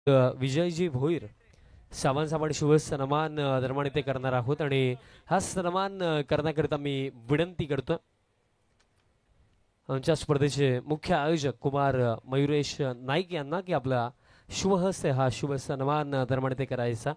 विजयजी भोईर सामान सामान शुभ सन्मान दरम्यान इथे करणार आहोत आणि हा सन्मान करण्याकरिता मी विनंती करतो आमच्या स्पर्धेचे मुख्य आयोजक कुमार मयुरेश नाईक यांना की आपला शुभहस्ते हा शुभ सन्मान दरम्यान इथे करायचा।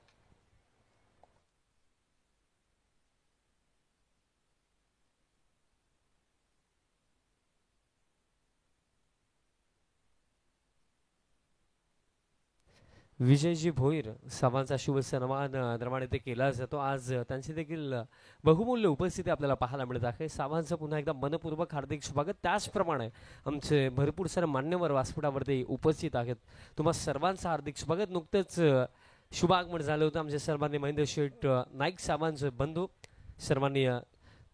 विजयजी भोईर सामानचा शुभ सन्मान दरम्यान इथे केला जातो। आज त्यांची देखील बहुमूल्य उपस्थिती आपल्याला पाहायला मिळत आहे। सामानचं पुन्हा एकदा मनपूर्वक हार्दिक स्वागत। त्याचप्रमाणे आमचे भरपूर सारे मान्यवर व्यासपीठावरती उपस्थित आहेत, तुम्हा सर्वांचं हार्दिक स्वागत। नुकतेच शुभागमन झालं होतं आमचे सन्माननीय महेंद्र शेठ नाईक सामानचे बंधू सन्माननीय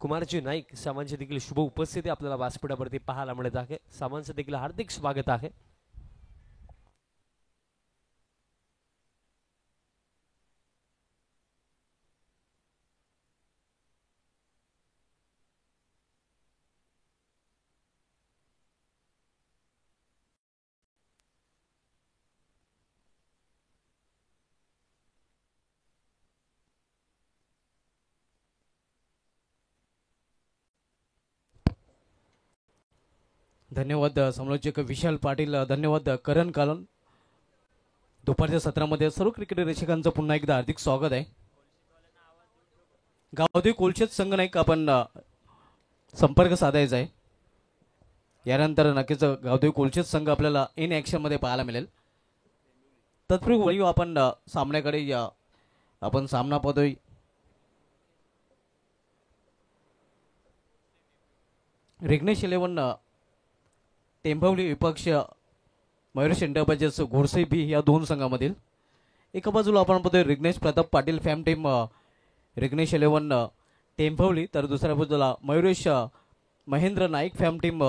कुमारजी नाईक सामानची देखील शुभ उपस्थिती आपल्याला व्यासपीठावरती पाहायला मिळत आहे। सामानचं देखील हार्दिक स्वागत आहे। धन्यवाद समालोचक विशाल पाटील, धन्यवाद करण कालन। दुपारच्या सत्रामध्ये सर्व क्रिकेट रसिकांचं पुन्हा एकदा हार्दिक स्वागत आहे। गावदेवी कोलशेत संघ नाईक आपण संपर्क साधायचा आहे। यानंतर नक्कीच गावदेवी कोलशेत संघ आपल्याला इन ॲक्शन मध्ये पाहायला मिळेल। तत्पूर्वी आपण सामन्याकडे आपण सामना पाहतोय। रिग्नेश 11 टेंभवली विपक्ष मयुरेश एंटरप्राइजेस घोडसई बी या दोन संघामधील एका बाजूला आपण पाहतोय रिग्नेश प्रताप पाटील फॅम टीम रिग्नेश 11 टेंभवली, तर दुसऱ्या बाजूला Mayuresh Mahendra Naik fam team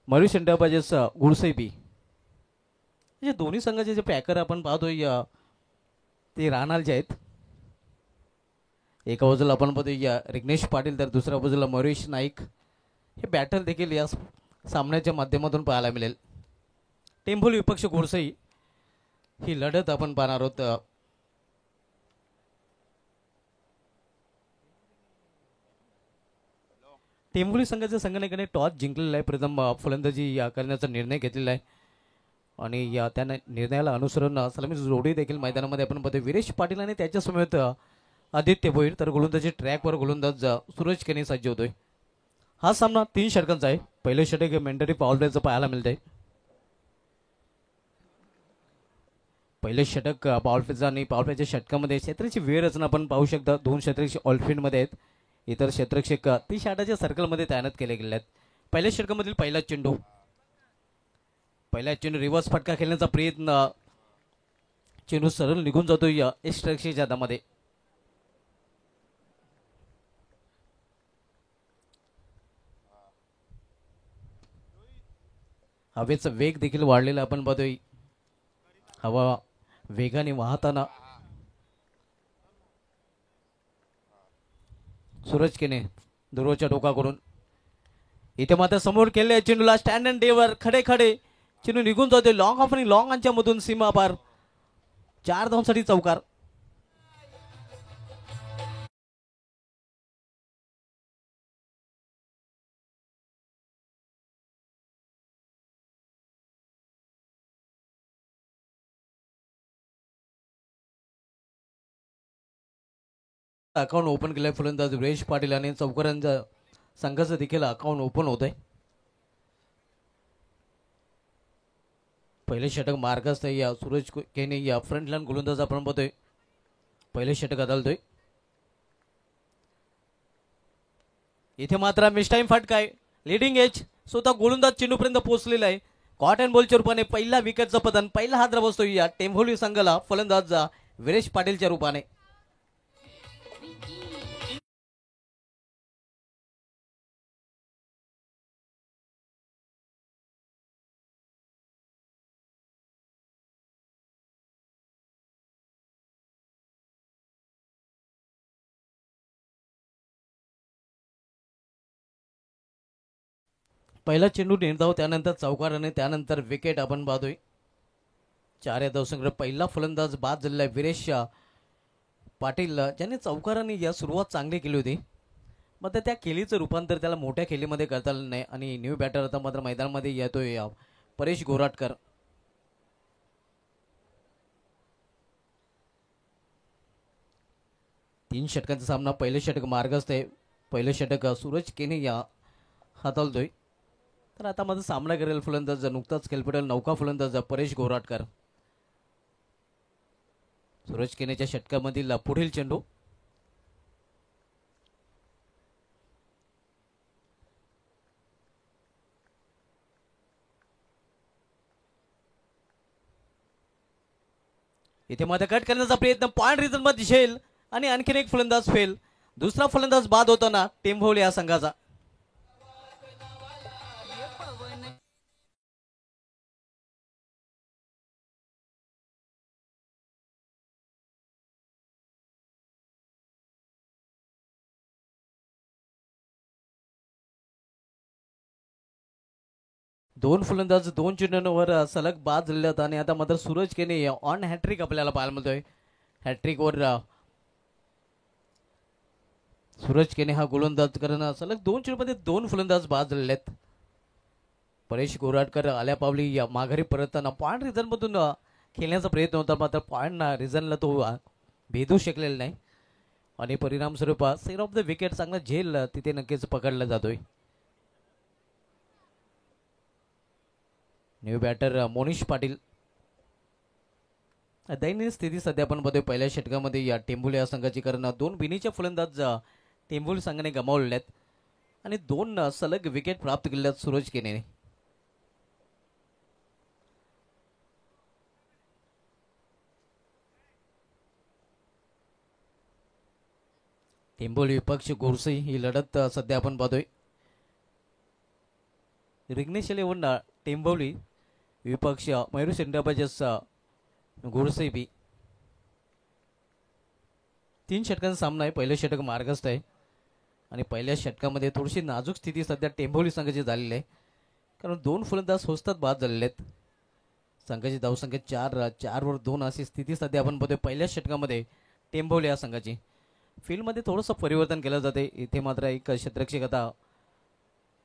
Mayuresh enterprises Ghodsai B. म्हणजे दोन्ही संघाचे जे पॅकर आपण पाहतोय ते राहणार जे आहेत। एका बाजूला आपण पाहतोय रिग्नेश पाटील, तर दुसऱ्या बाजूला मयुरेश नाईक। हे बॅटल देखील या सामन्याच्या माध्यमातून पाहायला मिळेल। टेंभोली विपक्ष घोडसई ही लढत आपण पाहणार आहोत। टेंभोली संघाच्या संघटनेने टॉस जिंकलेला आहे, प्रथम फलंदाजी करण्याचा निर्णय घेतलेला आहे आणि त्या निर्णयाला अनुसरून सलामी जोडी देखील मैदानामध्ये आपण पाहतोय। वीरेश पाटील आणि त्याच्या समेत आदित्य भोईर, तर गोलंदाजी ट्रॅकवर गोलंदाज सूरज केने सज्ज होतोय। हा सामना 3 षटकांचा आहे। पहिले षटक मेंढरी पॉवर प्लेचं पाहायला मिळतंय। पहिले षटक पॉवर प्लेचं आणि पॉवर प्लेच्या षटकामध्ये क्षेत्राची वेळ रचना आपण पाहू शकता। 2 क्षेत्ररक्षक ऑलफील्ड मध्ये आहेत, इतर क्षेत्ररक्षक 30 8च्या सर्कलमध्ये तैनात केले गेले आहेत। पहिल्या षटकामधील पहिला चेंडू रिव्हर्स फटका खेळण्याचा प्रयत्न, चेंडू सरळ निघून जातोय एक्स्ट्राच्या हातामध्ये। हवेचा वेग देखील वाढलेला आपण पाहतोय। हवा वेगाने वाहताना सूरज केने दुरोच्या टोकाकडून इथे मात्र समोर केले चेंडूला स्टँड अँड डेवर खडे खडे चेंडू निघून जातोय लॉंग ऑफ आणि लॉंग ऑनच्या मधून सीमा पार 4 धावांसाठी चौकार। अकाउंट ओपन केलंय फलंदाज वीरेश पाटील आणि चौकारांच्या संघाचं देखील अकाउंट ओपन होत आहे। पहिले षटक मार्गस्थ या सूरज केने या फ्रंट लाईन गोलंदाज आपण पाहतोय। पहिले षटक अदलतोय। इथे मात्र मिस टाइम फटका आहे। लीडिंग एज स्वतः गोलंदाज चेंडूपर्यंत पोहोचलेला आहे। कॉट अँड बॉलच्या रूपाने पहिला विकेटचं पतन, पहिला हादरा बसतोय या टेंभोली संघाला फलंदाज वीरेश पाटीलच्या रूपाने। पहिला चेंडू निर्धाव, त्यानंतर चौकार आणि त्यानंतर विकेट आपण पाहतोय। 4 या धावसंख्येवर पहिला फलंदाज बाद झालेला आहे वीरेश पाटील ज्याने चौकाराने या सुरुवात चांगली केली होती. मात्र त्या खेळीचं रूपांतर त्याला मोठ्या खेळीमध्ये करता आलं नाही आणि न्यू बॅटर आता मात्र मैदानामध्ये येतोय परेश गोराटकर. तीन षटकांचा सामना. पहिले षटक मार्गस्थ आहे. पहिले षटक सूरज केने या हाताळतोय. तर आता माझा सामना करेल फलंदाज नुकताच खेळपडेल नौका फलंदाज परेश गोराटकर. सूरज केनेच्या षटकामधील पुढील चेंडू इथे मध्ये कट करण्याचा प्रयत्न पॉइंट रिझन मध्ये दिसेल आणि आणखीन एक फलंदाज फेल. दुसरा फलंदाज बाद होताना टेंभोली या संघाचा. दोन फलंदाज 2 चेंडूंवर सलग बाद झालेले आहेत आणि आता मात्र सूरज केने ऑन हॅट्रिक आपल्याला पाहायला मिळतोय. हॅट्रिकवर सूरज केने हा गोलंदाज करणं सलग 2 चेंडूमध्ये 2 फलंदाज बाद झालेले आहेत. परेश गोराटकर आल्या पावली या माघारी परतताना पॉइंट रिझन मधून खेळण्याचा प्रयत्न होता. मात्र पॉइंट रिझनला तो भेदू शकलेला नाही आणि परिणाम स्वरूप सेर ऑफ द विकेट चांगला झेल तिथे नक्कीच पकडला जातोय. New batter Monish Patil. दैनंदिन स्थिती सध्या आपण बघतोय पहिल्या षटकामध्ये या टेंभुली या संघाची कारण 2 बिनीचे फलंदाज टेंभुली संघाने गमावलेले आहेत आणि 2 सलग विकेट प्राप्त केले आहेत सूरज केनेने. टेंभुली विपक्ष गोरसे ही लढत सध्या आपण पाहतोय. रिग्नेश इलेव्हन टेंभोली विपक्ष मयूर एंटरप्राइजेस गोरसे बी. 3 षटकांचा सामना आहे. पहिलं षटक मार्गस्थ आहे आणि पहिल्या षटकामध्ये थोडीशी नाजूक स्थिती सध्या टेंभोली संघाची झालेली आहे कारण 2 फलंदाज स्वस्तात बाद झालेले आहेत. संघाची धावसंख्या 4 वर 2 अशी स्थिती सध्या आपण बघतोय पहिल्या षटकामध्ये टेंभोली या संघाची. फील्डमध्ये थोडंसं परिवर्तन केलं जाते. इथे मात्र एक क्षेत्ररक्षक आता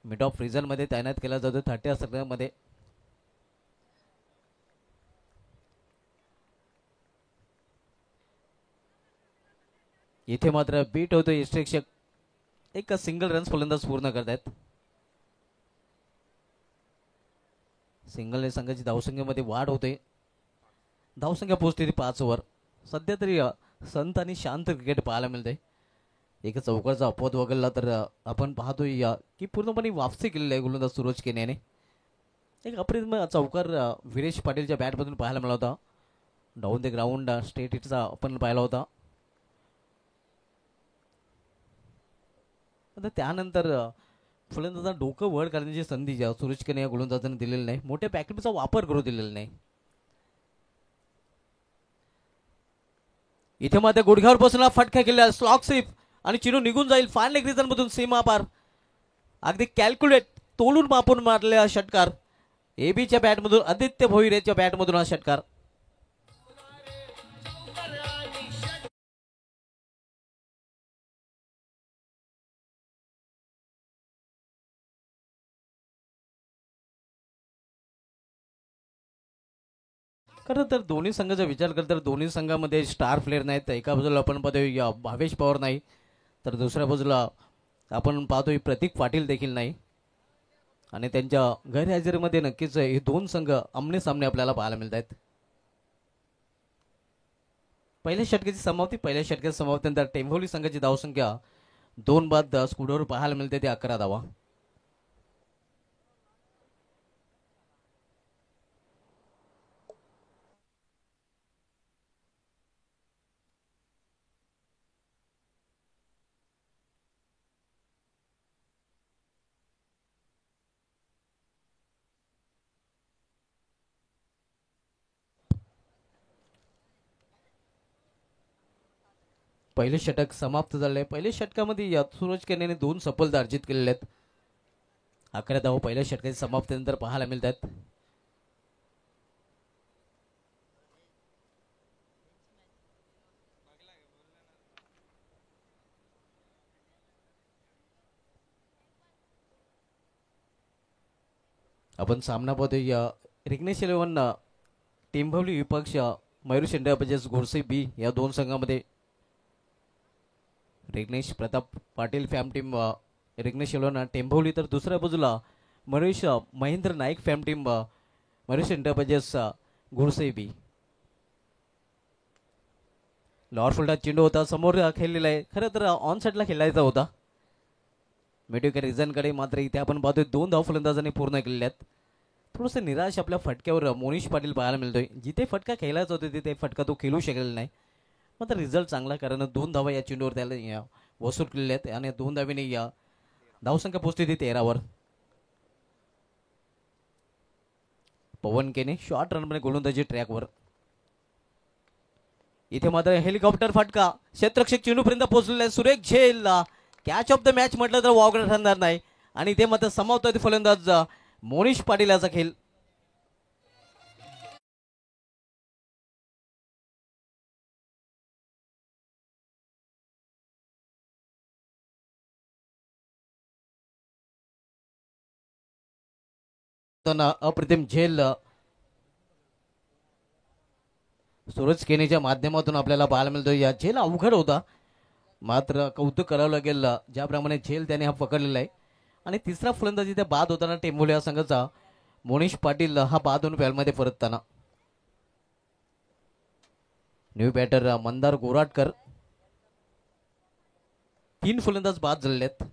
मिड ऑफ रिझन मध्ये तैनात केला जातो 30 षटकामध्ये. इथे मात्र बीट होतो क्षेत्ररक्षक. एक सिंगल रन्स फलंदाज पूर्ण करतायत. सिंगलने संघाची धावसंख्येमध्ये वाढ होते. धावसंख्या पोहोचते 5 वर. सध्या तरी संत आणि शांत क्रिकेट पाहायला मिळते. एक चौकारचा अपवाद वगळला तर आपण पाहतोय की पूर्णपणे वापसी केलेली आहे गोलंदाज सूरज केने याने. एक अप्रतिम चौकार वीरेश पाटीलच्या बॅटमधून पाहायला मिळाला होता. डाऊन द ग्राउंड स्ट्रेट हिटचा आपण पाहिला होता. आता त्यानंतर फलंदाजांना डोकं वर करण्याची संधी सूरज केने या गोलंदाजाने दिलेली नाही. मोठ्या पॅकेटचा वापर करू दिलेला नाही. इथे मात्र गुडघ्यावर बसून फटका केला स्लॉक स्वीप आणि चिनू निघून जाईल फायनल लेग रिझन मधून सीमा पार. अगदी कॅल्क्युलेट तोलून मापून मारलेला षटकार एबीच्या बॅटमधून आदित्य भोईरेच्या बॅटमधून हा षटकार. खरं तर दोन्ही संघाचा विचार केला तर दोन्ही संघामध्ये स्टार प्लेअर नाहीत. एका बाजूला आपण पाहतोय भावेश पवार नाही तर दुसऱ्या बाजूला आपण पाहतोय प्रतीक पाटील देखील नाही आणि त्यांच्या गैरहजेरीमध्ये नक्कीच हे 2 संघ आमने सामने आपल्याला पाहायला मिळत आहेत. पहिल्या षटकाची समाप्तीनंतर टेंभोली संघाची धावसंख्या 2 बाद स्कोरवर पाहायला मिळते ते 11 धावा. पहिले षटक समाप्त झाले. पहिल्या षटकामध्ये सूरज केनेने 2 सफलता अर्जित केलेल्या आहेत. 11 धावा पहिल्या षटकाच्या समाप्तीनंतर पाहायला मिळतात. आपण सामना पाहतोय रिग्नेश इलेव्हन टेंभवली विपक्ष मयूर शेंडाबाजेस गोडसे बी या दोन संघामध्ये Rignesh Pratap Patil fam team Rignesh eleven Tembhavli, तर दुसऱ्या बाजूला मनीष महेंद्र नाईक फॅम टीम मयूर शेंडाबाजेस गोडसे बी. लॉर फुलटा चेंडू होता, समोर खेळलेला आहे. खरं तर ऑन साईडला खेळायचा होता मेडिकल रिझनकडे, मात्र इथे आपण पाहतोय 2 धाव फलंदाजांनी पूर्ण केलेल्या आहेत. थोडंसं निराश आपल्या फटक्यावर मोनिश पाटील पाहायला मिळतोय. जिथे फटका खेळायचा होता तिथे फटका तो खेळू शकेल नाही, मात्र रिझल्ट चांगला, कारण 2 धावा या चेंडूवर त्याला वसूल केलेल्या आहेत आणि 2 धावेने या धावसंख्या पोहोचते ती 13वर. पवन केने शॉर्ट रनमध्ये गोलंदाजी ट्रॅकवर. इथे मात्र हेलिकॉप्टर फटका क्षेत्ररक्षक चेंडूपर्यंत पोहोचलेला आहे. सुरेख झेल कॅच ऑफ द मॅच म्हटलं तर वावगं ठरणार नाही आणि इथे मात्र समावतोय फलंदाज मोनिश पाटील याचा खेळ. अप्रतिम झेल सूरज केनेच्या माध्यमातून आपल्याला पाहायला मिळतो. या झेल अवघड होता, मात्र कौतुक करावं लागेल ज्याप्रमाणे झेल त्याने हा पकडलेला आहे. आणि तिसरा फलंदाजी त्या बाद होताना टेंभोली या संघाचा मोनिश पाटील हा बाद होऊन पॅलमध्ये परतताना. New batter Mandar Goratkar. 3 फलंदाज बाद झालेले आहेत.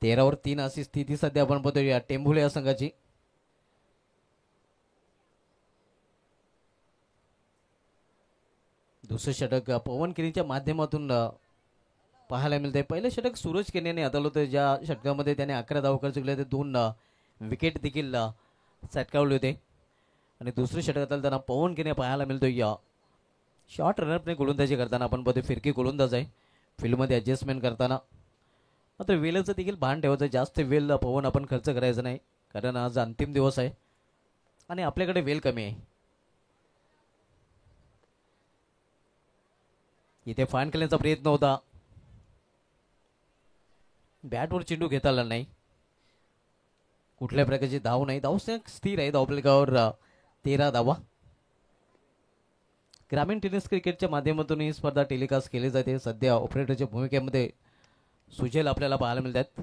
13वर 3 अशी स्थिती सध्या आपण पाहतो या टेंभुले या संघाची. दुसरं षटक पवन केनीच्या माध्यमातून पाहायला मिळते. पहिलं षटक सूरज केनीने हाताळलं होतं, ज्या षटकामध्ये त्याने 11 धावा चुकले होते, 2 विकेट देखील सटकावले होते. आणि दुसऱ्या षटकात त्यांना पवन केने पाहायला मिळतो या शॉर्ट रनअपने गोलंदाजी करताना. आपण पाहतो फिरकी गोलंदाज आहे, फील्डमध्ये ॲडजस्टमेंट करताना. मात्र वेळेचं देखील भान ठेवायचं, जास्त वेळ पवन आपण खर्च करायचा नाही, कारण आज अंतिम दिवस आहे आणि आपल्याकडे वेळ कमी आहे. इथे फाईन करण्याचा प्रयत्न होता, बॅटवर चेंडू घेता आला नाही, कुठल्या प्रकारची धाव नाही. धावसंख्या स्थिर आहे, धावफलकावर 13 धावा. ग्रामीण टेनिस क्रिकेटच्या माध्यमातून ही स्पर्धा टेलिकास्ट केली जाते. सध्या ऑपरेटरच्या भूमिकेमध्ये सुजल आपल्याला पाहायला मिळतात.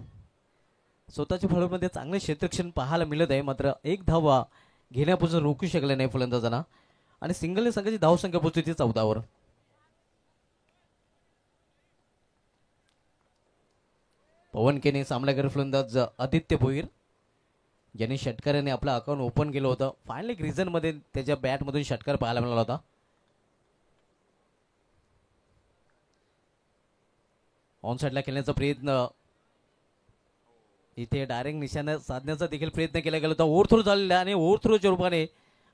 स्वतःच्या फळमध्ये चांगले क्षेत्ररक्षण पाहायला मिळत आहे, मात्र एक धावा घेण्यापासून रोखू शकले नाही फलंदाजांना आणि सिंगलने संघाची धावसंख्या पोहोचली 14वर. पवन केने सामनावीर फलंदाज आदित्य भोईर ज्यांनी षटकाराने आपलं अकाउंट ओपन केलं होतं. फायनल एक रिझनमध्ये त्याच्या बॅटमधून षटकार पाहायला मिळाला होता. ऑन साईडला खेळण्याचा प्रयत्न, इथे डायरेक्ट निशाणा साधण्याचा देखील प्रयत्न केला गेला होता. ओव्हरथ्रो झालेला आणि ओव्हरथ्रोच्या रूपाने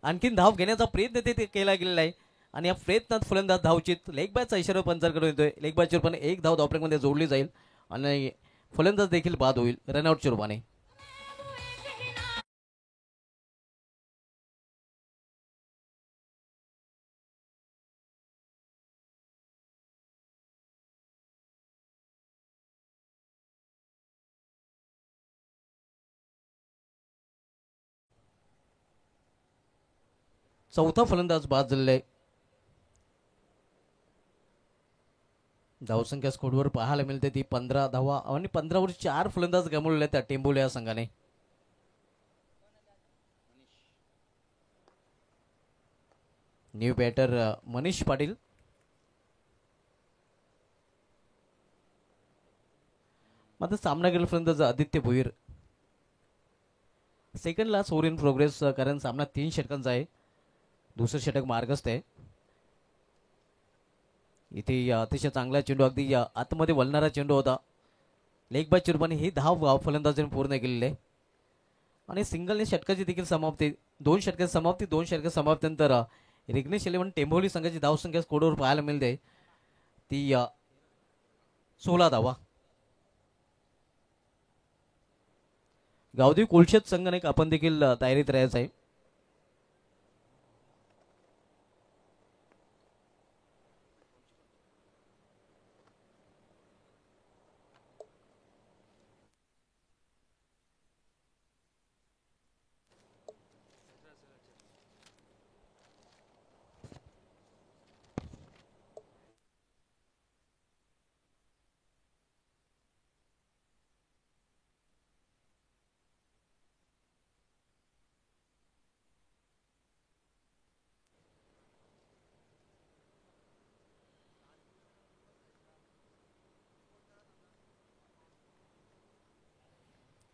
आणखीन धाव घेण्याचा प्रयत्न ते केला गेलेला आहे आणि या प्रयत्नात फलंदाज धावचित. लेग बॅचचा इशारा पंचांकडून येतोय. लेग बॅचच्या रूपाने एक धाव धावफलकामध्ये जोडली जाईल आणि फलंदाज देखील बाद होईल रनआउटच्या रूपाने. चौथा फलंदाज बाद झालेला आहे. धावसंख्या स्कोरवर पाहायला मिळते ती 15 धावा आणि 15वर 4 फलंदाज गमावलेले त्या टेंभोली या संघाने. New batter Manish Patil. मात्र सामना केला फलंदाज आदित्य भोईर. सेकंडला ओव्हर इन प्रोग्रेस, कारण सामना 3 षटकांचा आहे. दुसरं षटक मार्गस्थ आहे. इथे अतिशय चांगला चेंडू, अगदी आतमध्ये वळणारा चेंडू होता. लेग बाय चिरपाने ही धाव फलंदाजाने पूर्ण केलेली आहे आणि सिंगलने षटकाची देखील समाप्ती. 2 षटकाची समाप्ती, 2 षटकाची समाप्तीनंतर रिग्नेश इलेव्हन टेंभोली संघाची धावसंख्या स्कोरवर पाहायला मिळते ती 16 धावा. गावदेवी कोलशेत संघाने आपण देखील तयारीत राहायचं आहे.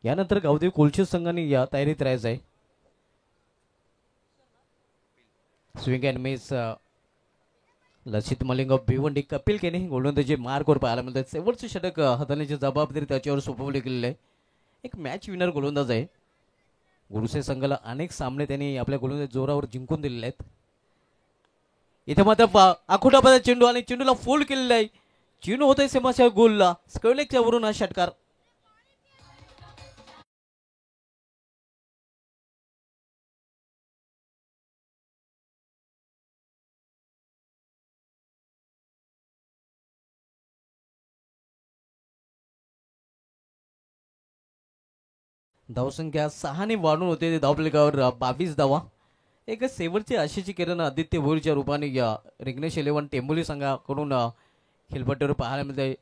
यानंतर गावदेवी कोलशे संघाने या तयारीत राहायचं आहे. Swing and miss Lasith Malinga off Bhiwandi Kapil Kene गोलंदाजी मार्कवर पाहायला मिळतात. शेवटचे षटक हाताळण्याची जबाबदारी त्याच्यावर सोपवली गेलेली आहे. एक मॅच विनर गोलंदाज आहे. गुरुसे संघाला अनेक सामने त्यांनी आपल्या गोलंदाजी जोरावर जिंकून दिलेले आहेत. इथे मात्र आखोटापाचा चेंडू आणि चेंडूला फोल्ड केलेला आहे. चेंडू होतोय सीमाच्या गोलला. स्कर्लेकच्या वरून हा षटकार. धावसंख्या 6 वाढून होते धावफलकावर 22 धावा. एक शेवटची आशेची किरण आदित्य भोईरच्या रूपाने या रिग्नेश इलेव्हन टेंबोली संघाकडून खेळपट्टीवर पाहायला मिळते.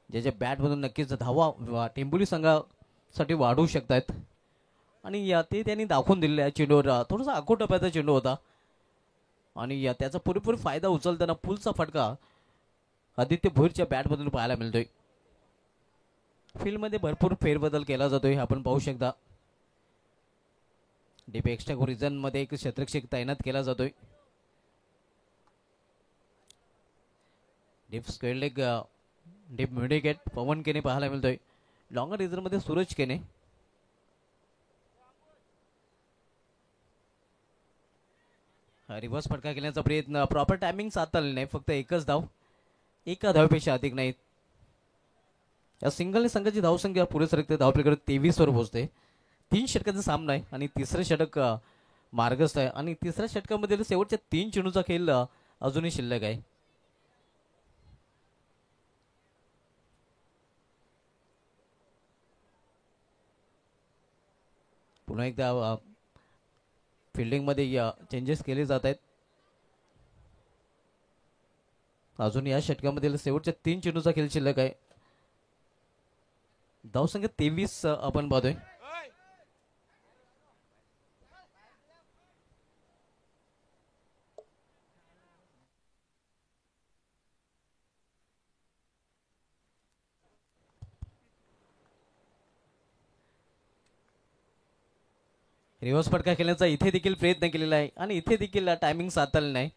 ज्याच्या बॅटमधून नक्कीच धावा टेंबोली संघासाठी वाढवू शकतात आणि या ते त्यांनी दाखवून दिलेल्या चेंडूवर थोडासा आखोटप्याचा चेंडू होता आणि या त्याचा पुरेपूर फायदा उचलताना पुलचा फटका आदित्य भोईरच्या बॅटमधून पाहायला मिळतोय. फील्डमध्ये भरपूर फेरबदल केला जातोय आपण पाहू शकता. डीप एक्स्ट्रा होरिझन मध्ये एक क्षेत्ररक्षक तैनात केला जातोय. Deep square leg deep midwicket Pawan Kene पाहायला मिळतोय. लॉंगर रिझन मध्ये सूरज केने. रिव्हर्स फटका केल्याचा प्रयत्न प्रॉपर टायमिंग साधता नाही. फक्त एकच धाव. एका धावेपेक्षा अधिक नाही. या सिंगलने संघाची धावसंख्या पुढे सरकते. धावफलकावर 23 वर पोहोचते. 3 षटकांचा सामना आहे आणि तिसरं षटक मार्गस्थ आहे आणि तिसऱ्या षटकामध्ये शेवटच्या 3 चेंडूचा खेळ अजूनही शिल्लक आहे. पुन्हा एकदा फिल्डिंग मध्ये चेंजेस केले जात आहेत. अजून या षटकामध्ये शेवटच्या 3 चेंडूचा खेळ शिल्लक आहे. धावसंख्या 23 आपण पाहतोय. रिव्हर्स फटका खेळण्याचा इथे देखील प्रयत्न केलेला आहे आणि इथे देखील टायमिंग साधलेला नाही.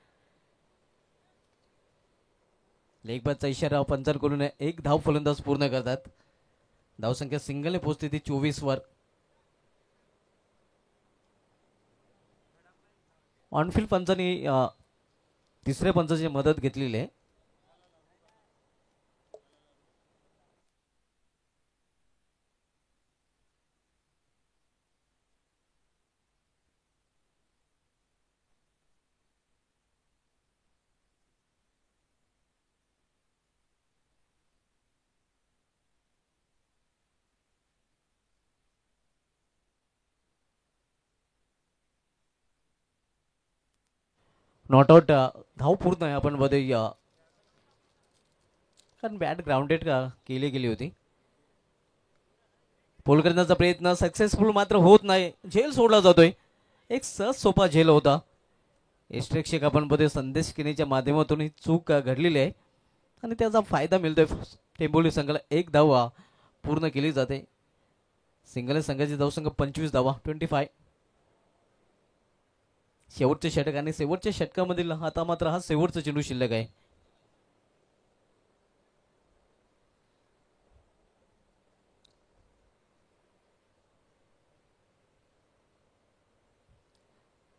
लेगबाजचा इशारा पंचर करून एक धाव फलंदाज पूर्ण करतात. धावसंख्या सिंगलने पोहोचते ती 24 वर. ऑनफिल्ड पंचांनी तिसऱ्या पंचाची मदत घेतलेली आहे. नॉट आउट धाव पूर्ण आहे आपण बघूया. कारण बॅट ग्राउंडेड केली गेली होती. पोल करण्याचा प्रयत्न सक्सेसफुल मात्र होत नाही. झेल सोडला जातोय. एक सहज सोपा झेल होता. प्रेक्षक आपण बघतोय संदेश केनेच्या माध्यमातून ही चूक घडलेली आहे आणि त्याचा फायदा मिळतोय. टेंबोली संघाला एक धाव पूर्ण केली जाते. सिंगल संघाची धावसंख्या 25 धावा 25. शेवटचे षटक आणि शेवटच्या षटकामधील आता मात्र हा शेवटचा चेंडू शिल्लक आहे.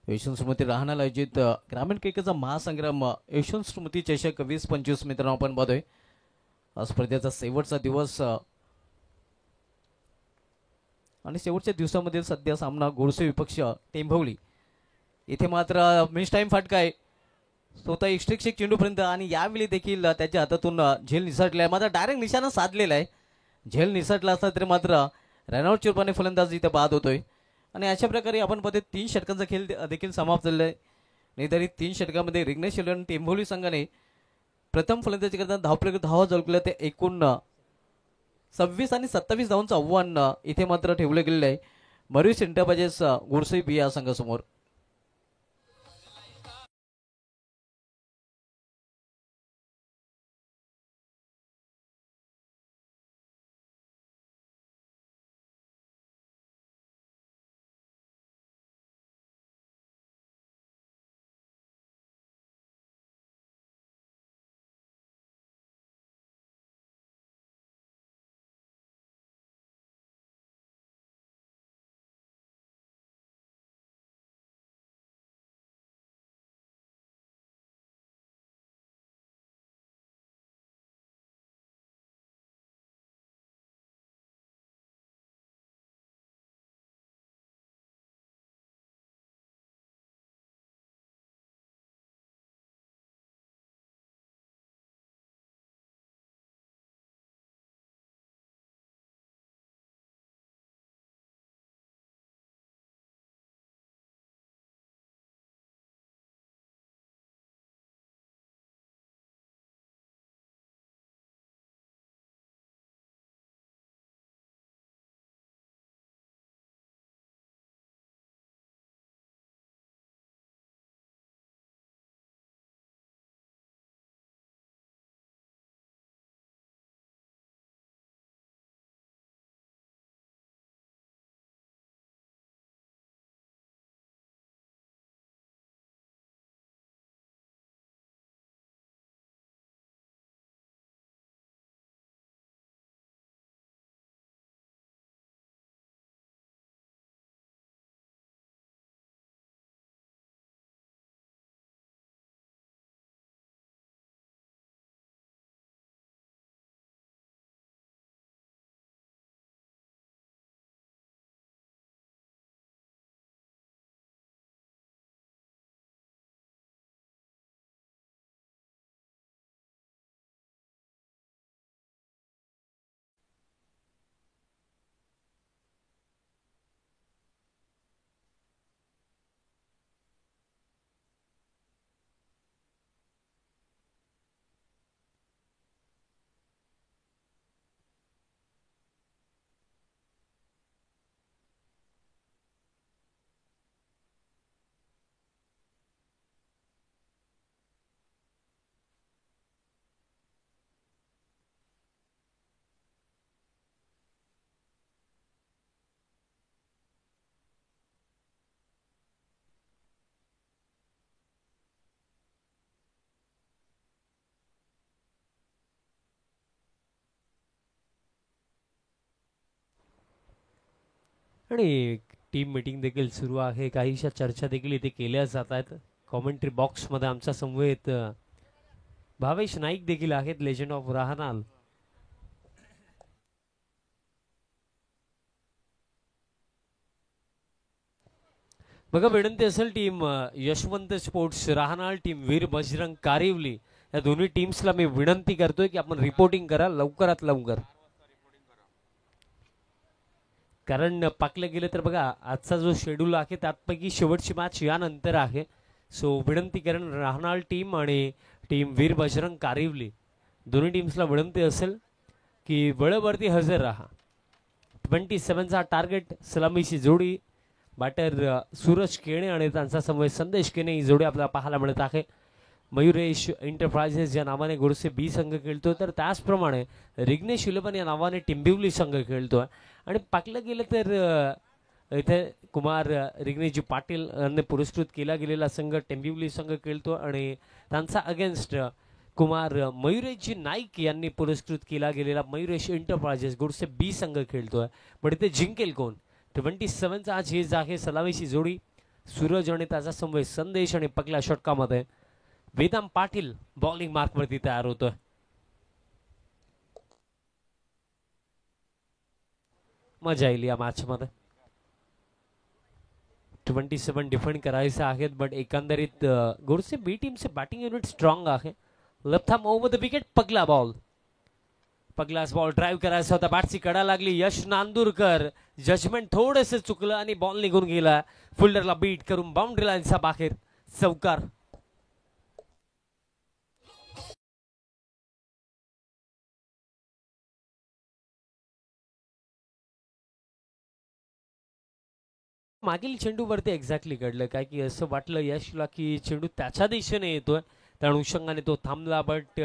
यशवंत स्मृती राहणार आयोजित ग्रामीण क्रिकेटचा महासंग्राम यशवंत स्मृती चषक 20-25 मित्रांनो आपण पाहतोय. स्पर्धेचा शेवटचा दिवस आणि शेवटच्या दिवसामध्ये सध्या सामना गोडसे विपक्ष टेंभवली. इथे मात्र मिस टाइम फटका आहे स्वतः एक्स्ट्रिक्शिक चेंडूपर्यंत आणि यावेळी देखील त्याच्या हातातून झेल निसटला आहे. मात्र डायरेक्ट निशाणा साधलेला आहे. झेल निसटला असता तरी मात्र रनआउटच्या रूपाने फलंदाज इथे बाद होतोय आणि अशा प्रकारे आपण पाहतो 3 षटकांचा खेळ देखील समाप्त झालेला आहे. नाही तरी 3 षटकामध्ये रिग्नेश इलेव्हन टेंभोली संघाने प्रथम फलंदाजी करताना धावा झळकल्या. ते एकूण 26 आणि 27 धावांचं आव्हान इथे मात्र ठेवलं गेलेलं आहे मयूर एंटरप्राइजेस गोडसे बी या संघासमोर. आणि टीम मीटिंग देखील सुरू आहे. काहीशा चर्चा देखील इथे केल्या जात आहेत. कॉमेंट्री बॉक्समध्ये आमच्या समवेत भावेश नाईक देखील आहेत, लेजंड ऑफ राहनाल. बघा, विनंती असेल टीम यशवंत स्पोर्ट्स राहनाल, टीम वीर बजरंग कारिवली, या दोन्ही टीम्सला मी विनंती करतोय की आपण रिपोर्टिंग करा लवकरात लवकर. कारण पाकलं गेलं तर बघा, आजचा जो शेड्यूल आहे त्यापैकी शेवटची मॅच यानंतर आहे. सो विनंती करेन राहनाल टीम आणि टीम वीर बजरंग कारिवली दोन्ही टीम्सला विनंती असेल की वेळेवरती हजर राहा. 27चा टार्गेट, सलामीची जोडी बॅटर सूरज केणे आणि त्यांचा समोर संदेश केणे ही जोडी आपल्याला पाहायला मिळत आहे. मयुरेश एंटरप्राइजेस या नावाने गोडसे बी संघ खेळतो, तर त्याचप्रमाणे रिग्नेश इलेव्हन या नावाने टिंबिवली संघ खेळतोय. आणि पाकलं गेलं तर इथे कुमार रिग्नेशजी पाटील यांनी पुरस्कृत केला गेलेला संघ टिंबिवली संघ खेळतो आणि त्यांचा अगेन्स्ट कुमार मयुरेशजी नाईक यांनी पुरस्कृत केला गेलेला मयुरेश एंटरप्राइजेस गोडसे बी संघ खेळतोय. पण इथे जिंकेल कोण? 27चा आज हेच आहे सलामीची जोडी, सूरज आणि त्याचा समोर संदेश आणि पकल्या षटकामध्ये वेदांत पाटील बॉलिंग मार्कवरती तयार होतोय. मजा येईल या मॅच मध्ये. 27 डिफेंड करायचे आहेत, बट एकंदरीत गोडसे बी टीमचे बॅटिंग युनिट स्ट्रॉंग आहे. Left ham over the wicket, पगला बॉल, पगलाच बॉल ड्राईव्ह करायचा होता, बॅटची कडा लागली यश नांदूरकर, जजमेंट थोडंसं चुकलं आणि बॉल निघून गेला. फिल्डरला बीट करून बाउंड्री लाईनचा बाहेर चौकार. मागील चेंडूवरती एक्झॅक्टली घडलं काय की असं वाटलं यशला की चेंडू त्याच्या दिशेने येतोय, त्या अनुषंगाने तो थांबला. बट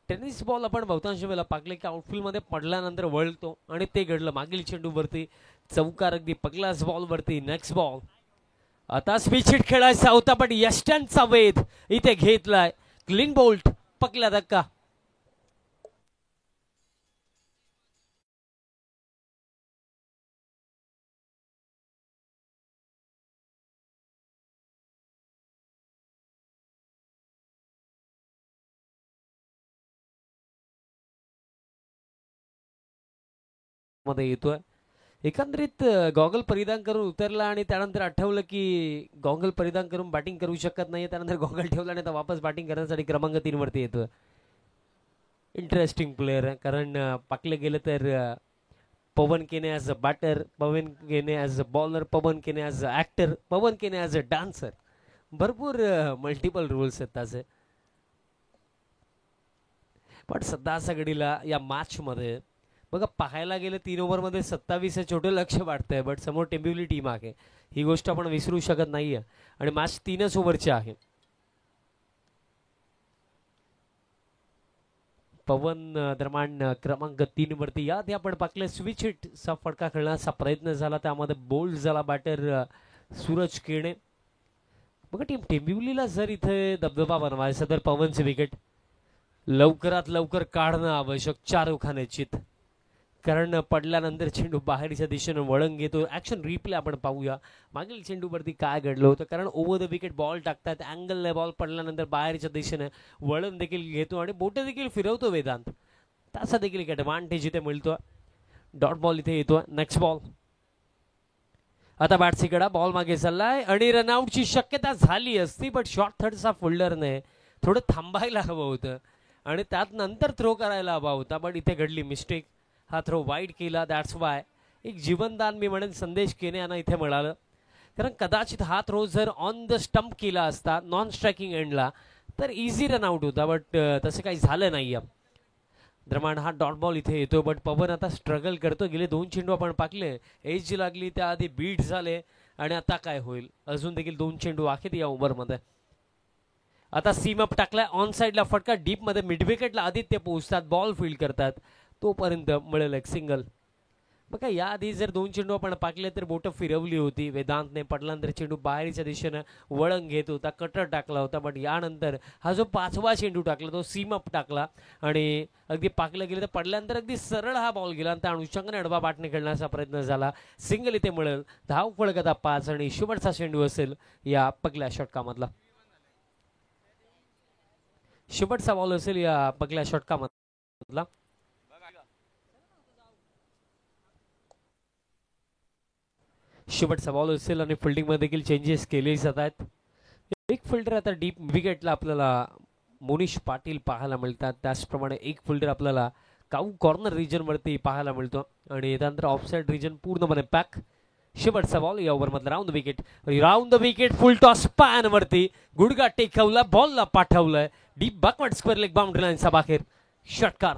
टेनिस बॉल आपण बहुतांश वेळेला पाकले की आउटफील्डमध्ये पडल्यानंतर वळतो आणि ते घडलं मागील चेंडूवरती चौकार, अगदी पगलाच बॉलवरती. नेक्स्ट बॉल, आता स्पीड खेळायचा होता पण यष्टनचा वेध इथे घेतलाय. क्लीन बोल्ट, पकला धक्का. मध्ये येतोय. एकंदरीत गॉगल परिधान करून उतरला आणि त्यानंतर आठवलं की गॉगल परिधान करून बॅटिंग करू शकत नाही, त्यानंतर गॉगल ठेवला आणि वापस बॅटिंग करण्यासाठी क्रमांक 3 वरती येतोय. इंटरेस्टिंग प्लेअर आहे, कारण पाकलं गेलं तर पवन केने ॲज अ बॅटर, पवन केने ॲज अ बॉलर, पवन केने ॲज अ ॲक्टर, पवन केने ॲज अ डान्सर, भरपूर मल्टिपल रोल्स आहेत त्याचे. पण सध्या घडीला या मॅच मध्ये बघा पाहायला गेलं 3 ओव्हरमध्ये 27 हे छोटे लक्ष वाटतंय, बट समोर टिंबिवली टीम आहे, ही गोष्ट आपण विसरू शकत नाहीये. आणि मॅच 3च ओव्हरची आहे. पवन दरम्यान क्रमांक 3 वरती या आपण पाकले स्विच हिट चा फटका खेळण्याचा प्रयत्न झाला, त्यामध्ये बोल्ड झाला बॅटर सूरज केणे. बघा टीम टिंबिवलीला जर इथे दबदबा बनवायचा तर पवनचे विकेट लवकरात लवकर काढणं आवश्यक, 4 उखाण्याचित, कारण पडल्यानंतर चेंडू बाहेरच्या दिशेने वळण घेतो. ऍक्शन रिप्ले आपण पाहूया मागील चेंडूवरती काय घडलं होतं, कारण ओव्हर द विकेट बॉल टाकतात, अँगलने बॉल पडल्यानंतर बाहेरच्या दिशेने वळण देखील घेतो आणि बोटे देखील फिरवतो वेदांत, त्याचा देखील एक ॲडव्हान्टेज इथे मिळतो. डॉट बॉल इथे येतो. नेक्स्ट बॉल, आता बॅट्सीकडा बॉल मागे चाललाय आणि रनआउटची शक्यता झाली असती, बट शॉर्ट थर्डचा फोल्डरने थोडं थांबायला हवं होतं आणि त्यात नंतर थ्रो करायला हवा होता, बट इथे घडली मिस्टेक. हा थ्रो वाईड केला, दॅट्स वाय एक जीवनदान मी म्हणेन संदेश केने यांना इथे मिळालं, कारण कदाचित हा थ्रो जर ऑन द स्टंप केला असता नॉन स्ट्रायकिंग एंडला तर इझी रनआउट होता, बट तसं काही झालं नाही. दरम्यान हा डॉट बॉल इथे येतो, बट पवन आता स्ट्रगल करतो. गेले 2 चेंडू आपण पाकले, एज लागली त्याआधी बीट झाले आणि आता काय होईल, अजून देखील 2 चेंडू आहेत या ओव्हरमध्ये. आता सीम अप टाकलाय, ऑन साईडला फटका डीपमध्ये, मिड विकेटला आदित्य पोहोचतात, बॉल फील्ड करतात, तोपर्यंत मिळेल एक सिंगल. बघा याआधी जर 2 चेंडू आपण पाकले तर बोटं फिरवली होती. वेदांतने पडल्यानंतर चेंडू बाहेरच्या दिशेनं वळण घेत होता, कटर टाकला होता. पण यानंतर हा जो 5वा चेंडू टाकला तो सीम अप टाकला आणि अगदी पाकलं गेलं तर पडल्यानंतर अगदी सरळ हा बॉल गेला आणि त्या अनुषंगाने अडवा बाटने खेळण्याचा प्रयत्न झाला. सिंगल इथे मिळेल. धाव फळक आता 5 आणि शेवटचा चेंडू असेल या पहिल्या षटकामधला. शेवटचा बॉल असेल या पहिल्या षटकामधला. शेवटचा बॉल असेल आणि फिल्डिंग मध्ये देखील चेंजेस केले जात आहेत. एक फिल्डर आता डीप विकेटला आपल्याला मोनिश पाटील पाहायला मिळतात. त्याचप्रमाणे एक फिल्डर आपल्याला काऊ कॉर्नर रिजन वरती पाहायला मिळतो आणि त्यानंतर ऑफसाइड रिजन पूर्णपणे पॅक. शेवटचा बॉल या ओव्हर मधला round the wicket full toss पॅन वरती गुडगा टेकवला, बॉलला पाठवलंय deep backward square leg boundary लाईनचा बाहेर. षटकार.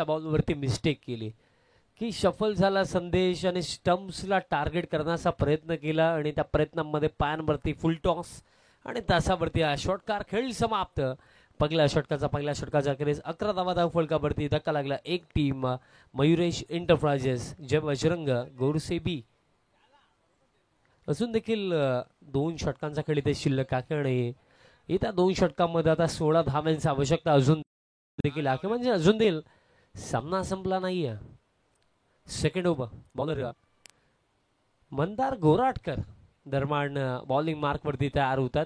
बॉलवरती मिस्टेक केली की शफल झाला संदेश आणि स्टम्प्सला टार्गेट करण्याचा प्रयत्न केला आणि त्या प्रयत्नामध्ये पॅनवरती फुल टॉस आणि तासावरती हा षटकार. खेळ समाप्त. पहिल्या षटकाचा क्रेज 11 धावा फलकावरती धक्का लागला. एक टीम मयुरेश एंटरप्राइजेस जय बजरंग गोरसे बी. अजून देखील 2 षटकांचा खेळ इथे शिल्लक आहे आणि येत्या 2 षटकांमध्ये आता 16 धाव्यांची आवश्यकता अजून देखील आहे, म्हणजे अजून देखील सामना संपला नाहीये. सेकंड ओव्हर बॉलर मंदार गोराटकर दरम्यान बॉलिंग मार्क वरती तयार होतात.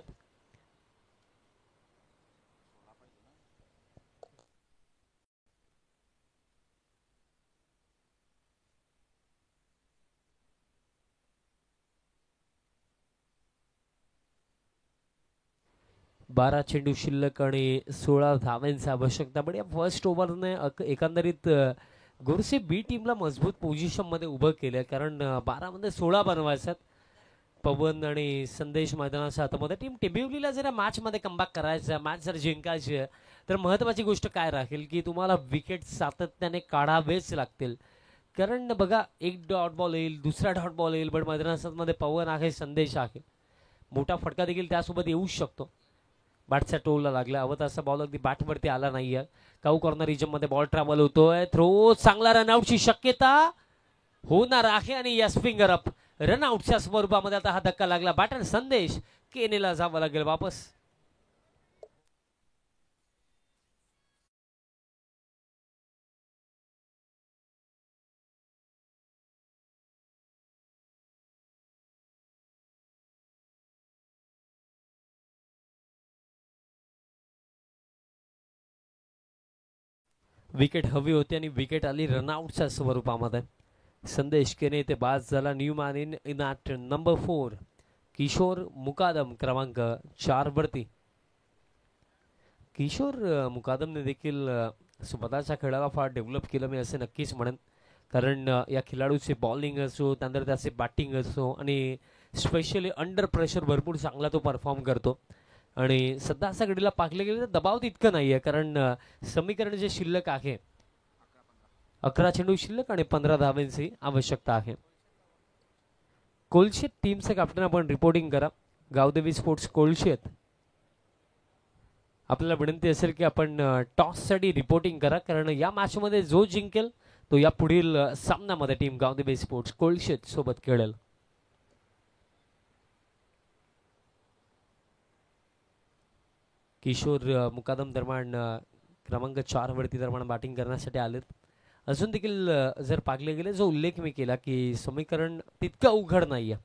बारा चेंडू शिल्लक आणि 16 धाव्यांची आवश्यकता. पण या फर्स्ट ओव्हरने एकंदरीत गोरसे बी टीमला मजबूत पोझिशन मध्ये उभं केलं, कारण 12 मध्ये 16 बनवायच्यात. पवन आणि संदेश मैदानाच्या हातामध्ये टीम टेबिवलीला जर मॅच मध्ये कमबॅक करायचा, मॅच जर जिंकायची तर महत्वाची गोष्ट काय राहील की तुम्हाला विकेट सातत्याने काढावेच लागतील. कारण बघा एक डॉट बॉल येईल, दुसरा डॉट बॉल येईल, पण मैदानामध्ये पवन आहे, संदेश आहे, मोठा फटका देखील त्यासोबत येऊ शकतो. बॅटच्या टोलला लागला. हवं तसा बॉल अगदी बॅटवरती आला नाहीये. काऊ कॉर्नर रिजन मध्ये बॉल ट्रॅव्हल होतोय. थ्रो चांगला रनआउटची शक्यता होणार आहे आणि यस फिंगर अप रनआउटच्या स्वरूपामध्ये आता हा धक्का लागला. बॅटर संदेश केनेला जावं लागेल वापस. विकेट हवी होती आणि विकेट आली रनआउटच्या स्वरूपामध्ये. संदेश केने ते बाद झाला. New man in at number 4 Kishor Mukadam क्रमांक 4 वरती. किशोर मुकादमने देखील स्वतःच्या खेळाला फार डेव्हलप केलं मी असे नक्कीच म्हणेन, कारण या खेळाडूचे बॉलिंग असो, त्यानंतर त्याचे बॅटिंग असो आणि स्पेशली अंडर प्रेशर भरपूर चांगला तो परफॉर्म करतो. आणि सध्या असा घडीला पाकले गेले तर दबाव तितकं नाहीये, कारण समीकरण जे शिल्लक आहे 11 चेंडू शिल्लक आणि 15 धावांची आवश्यकता आहे. कोलशेत टीमचं कॅप्टन आपण रिपोर्टिंग करा. गावदेवी स्पोर्ट्स कोलशेत आपल्याला विनंती असेल की आपण टॉस साठी रिपोर्टिंग करा, कारण या मॅच मध्ये जो जिंकेल तो या पुढील सामन्यामध्ये टीम गावदेवी स्पोर्ट्स कोलशेत सोबत खेळेल. किशोर मुकादम दरम्यान क्रमांक 4 वरती दरम्यान बॅटिंग करण्यासाठी आलेत. अजून देखील जर पाकले गेले, जो उल्लेख मी केला की समीकरण तितकं अवघड नाहीये.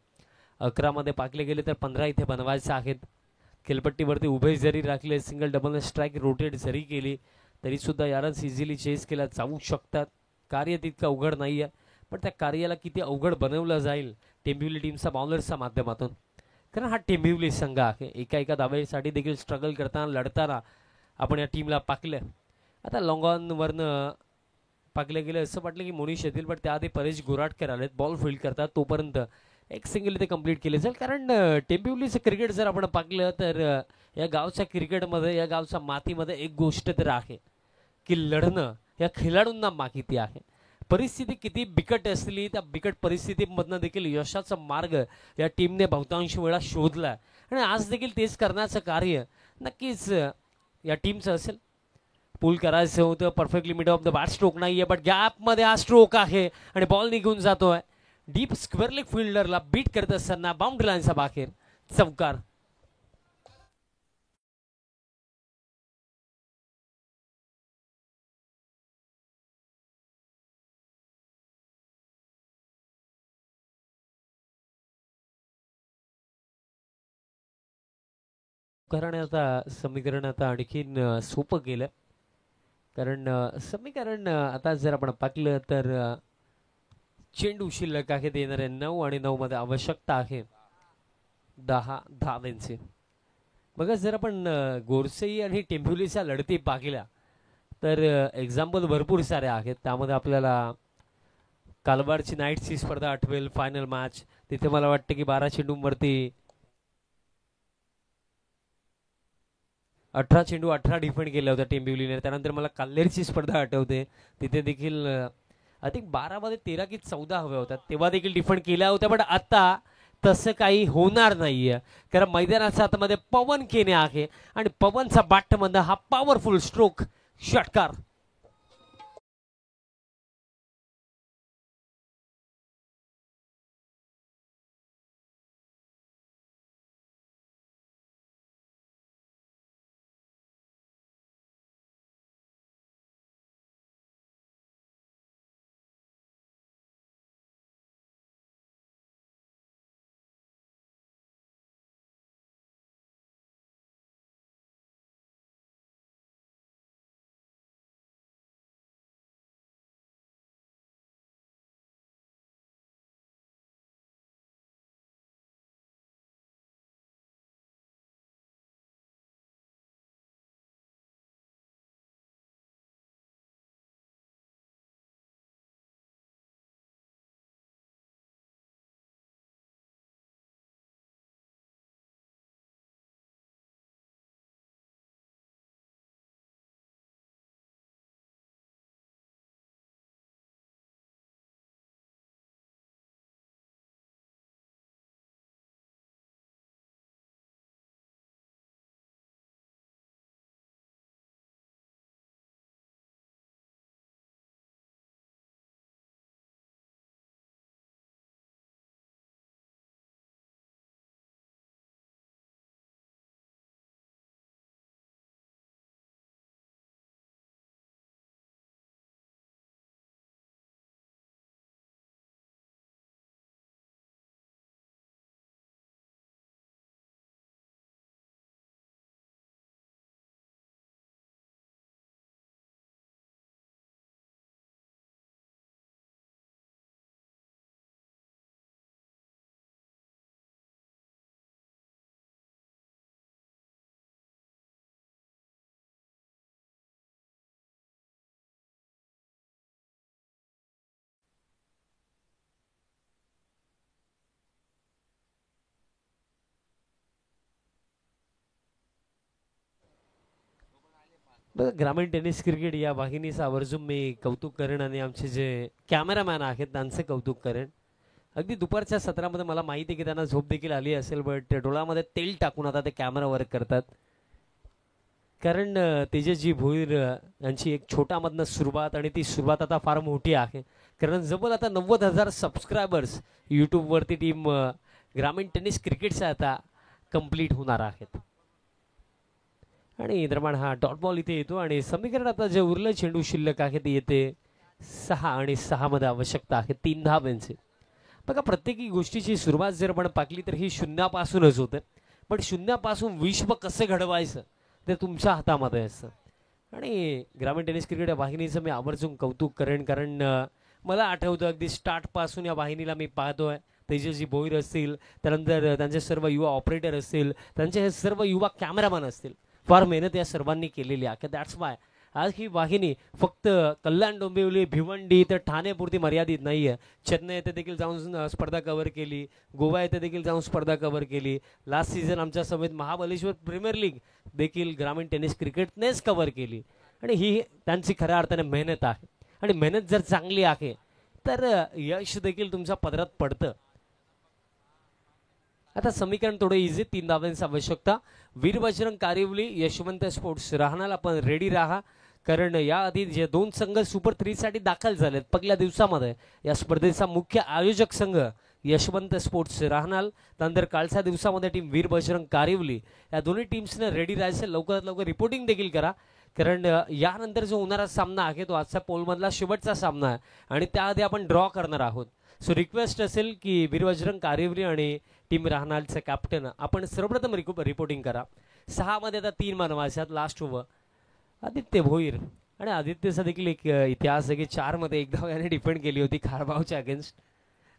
11 मध्ये पाकले गेले तर 15 इथे बनवायचे आहेत. खेळपट्टीवरती उभे जरी राखले, सिंगल डबल स्ट्राईक रोटेट जरी केली तरी सुद्धा यारच इझिली चेस केला जाऊ शकतात. कार्य तितकं अवघड नाहीये, पण त्या कार्याला किती अवघड बनवलं जाईल टेंबिवली टीमच्या बॉलर्सच्या माध्यमातून, कारण हा टेंबिवली संघ आहे. एका दाव्यासाठी देखील स्ट्रगल करताना लढताना आपण या टीमला पाकलं. आता लॉंग ऑन वरनं पाकले गेले असं वाटलं की मोनिश येतील, पण त्याआधी परेश गोराटकर आलेत बॉल फील्ड करतात. तोपर्यंत एक सिंगल इथे कंप्लीट केले जाईल, कारण टेंबिवलीचं क्रिकेट जर आपण पाकलं तर या गावच्या क्रिकेटमध्ये, या गावच्या मातीमध्ये एक गोष्ट तर आहे की लढणं या खेळाडूंना माहिती आहे. परिस्थिती किती बिकट असली त्या बिकट परिस्थितीमधनं देखील यशाचा मार्ग या टीमने बहुतांश वेळा शोधला आणि आज देखील तेच करण्याचं कार्य नक्कीच या टीमचं असेल. पूल करायचं होतं, perfectly mid of the bat stroke नाहीये, बट गॅपमध्ये हा स्ट्रोक आहे आणि बॉल निघून जातोय. डीप स्क्वेअर लेग फिल्डरला बीट करत असताना बाउंड्री लाईनचा बाहेर चौकार. कारण आता समीकरण आता आणखीन सोपं केलं. कारण समीकरण आता जर आपण पाहिलं तर चेंडू शिल्लक आहे ते येणारे 9 आणि 9 मध्ये आवश्यकता आहे 10 धावांची. बघा जर आपण गोरसई आणि टेंभुलीच्या लढती पाहिल्या तर एक्झाम्पल भरपूर सारे आहेत. त्यामध्ये आपल्याला कालवारची नाईटची स्पर्धा आठवेल, फायनल मॅच. तिथे मला वाटतं की 12 चेंडूंवरती 18 चेंडू 18 डिफेंड केल्या होत्या टेंबिवलीने. त्यानंतर मला काल्हेरची स्पर्धा आठवते, तिथे देखील आय थिंक 12 मध्ये 13 की 14 हव्या होत्या, तेव्हा देखील डिफेंड केल्या होत्या. पण आता तसं काही होणार नाहीये कारण मैदानाच्या आतमध्ये पवन केने आहे आणि पवनचा बॅटमधनं हा पॉवरफुल स्ट्रोक षटकार. बघा ग्रामीण टेनिस क्रिकेट या वाहिनीचं आवर्जून मी कौतुक करेन आणि आमचे जे कॅमेरामॅन आहेत त्यांचं कौतुक करेन. अगदी दुपारच्या सत्रामध्ये मला माहिती आहे की त्यांना झोप देखील आली असेल, बट डोळ्यामध्ये तेल टाकून आता ते कॅमेरा वर्क करतात. कारण तेजस्वी भोईर यांची एक छोटामधनं सुरुवात आणि ती सुरुवात आता फार मोठी आहे. कारण जवळ आता 90,000 सबस्क्रायबर्स यूट्यूबवरती टीम ग्रामीण टेनिस क्रिकेटचा आता कंप्लीट होणार आहेत. आणि दरम्यान हा डॉट बॉल इथे येतो आणि समीकरण आता जे उरलं चेंडू शिल्लक आहे ते येते 6 आणि 6 मध्ये आवश्यकता आहे 3 धावांची. बघा प्रत्येक गोष्टीची सुरुवात जर आपण पाहिली तर ही शून्यापासूनच होते, पण शून्यापासून विश्व कसं घडवायचं ते तुमच्या हातामध्ये असतं. आणि ग्रामीण टेनिस क्रिकेट या वाहिनीचं मी आवर्जून कौतुक करेन. कारण मला आठवतं अगदी स्टार्टपासून या वाहिनीला मी पाहतोय. तेजस्वी भोईर असतील, त्यानंतर त्यांचे सर्व युवा ऑपरेटर असतील, त्यांचे हे सर्व युवा कॅमेरामॅन असतील, फार मेहनत या सर्वांनी केलेली आहे. दॅट्स वाय आज ही वाहिनी फक्त कल्याण, डोंबिवली, भिवंडी तर ठाणेपुरती मर्यादित नाही आहे. चेन्नई येथे देखील जाऊन स्पर्धा कव्हर केली, गोवा येथे देखील जाऊन स्पर्धा कव्हर केली. लास्ट सीझन आमच्या समेत महाबलेश्वर प्रीमियर लीग देखील ग्रामीण टेनिस क्रिकेटनेच कव्हर केली. आणि ही त्यांची खऱ्या अर्थाने मेहनत आहे आणि मेहनत जर चांगली आहे तर यश देखील तुमच्या पदरात पडतं. आता समीकरण थोडं इझी, 3 धावांची आवश्यकता. वीर बजरंग कारिवली यशवंत स्पोर्ट्स राहणार आपण रेडी राहा, कारण याआधी जे 2 संघ सुपर 3 साठी दाखल झालेत पहिल्या दिवसामध्ये या स्पर्धेचा मुख्य आयोजक संघ यशवंत स्पोर्ट्स राहणार, त्यानंतर कालच्या दिवसामध्ये टीम वीर बजरंग कारिवली, या दोन्ही टीम्सने रेडी राहायचं. लवकरात लवकर रिपोर्टिंग देखील करा, कारण यानंतर जो होणारा सामना आहे तो आजचा पोलमधला शेवटचा सामना आहे आणि त्याआधी आपण ड्रॉ करणार आहोत. सो रिक्वेस्ट असेल की वीर बजरंग कारिवली आणि टीम राहणारचे कॅप्टन आपण सर्वप्रथम रिपोर्टिंग करा. 6 मध्ये आता 3 बनवायचे आहेत. लास्ट ओव्हर आदित्य भोईर, आणि आदित्यचा देखील एक इतिहास आहे की 4 मध्ये एकदा याने डिफेंड केली होती खारबावच्या अगेन्स्ट.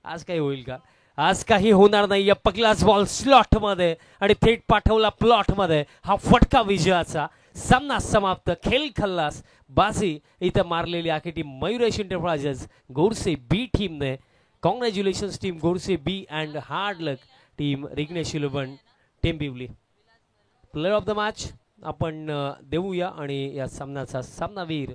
आज काही होईल का? आज काही होणार नाही. या पकलाच बॉल स्लॉट मध्ये आणि थेट पाठवला प्लॉट मध्ये. हा फटका विजयाचा. सामना समाप्त. खेळ खल्लास. बाजी इथं मारलेली आहे team Mayuresh enterprises Godse B टीमने. Congratulations team Godse B and hard luck team Rignesh 11 Tembivli. Player of the match आपण देऊया आणि या सामन्याचा सामनावीर